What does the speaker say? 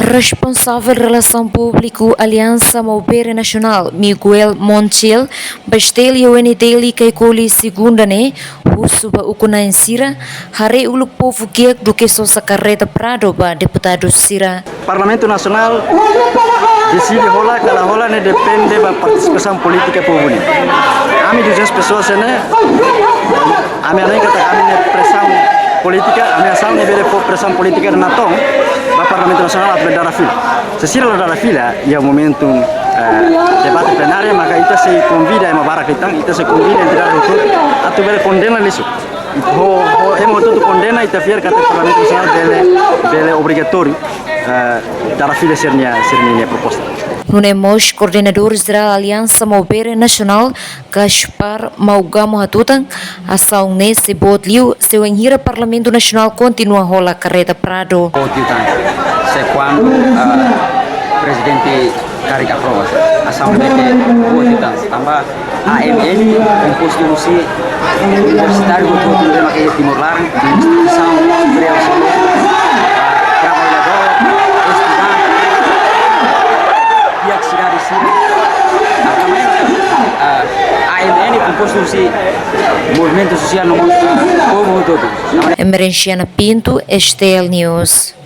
Responsável de Relação Pública Aliança Maupere Nacional, Miguel Montiel, bastel e UNDL que colhe segunda né, suba o kunain sira, hari uluk povo que do que só carreta prado ba deputado sira. Parlamento Nacional decide rolar, cada rola né depende da participação política povo né. Ami 200 pessoas né, a minha lei kata ami pressão política, a minha ação nível pressão política na tom, ba Parlamento Nacional atau darah fila. Sesira darah fila, ia momento debate plenário, maka itu se convida a barak ditang, itu se convida entrar no tudo, atau bele condena liso. Hemos tudo condena e tafiar kata Parlamento Nacional bele obrigatório darah fila sernya proposta. Nunemos coordenadores da Aliança Maupere Nacional, Gaspar Maugamo Hatutang, ação nesse botliu, seu enhira Parlamento Nacional continua rola carreta prado. Se quando presidente Karik aprova, ação nesse botliu tambah AMN konstitusi universitário do Timor Leste, Timor Leste, instituição superior AMN konstitusi movimento social no povo todo. Emerenciana Pinto, Estel News.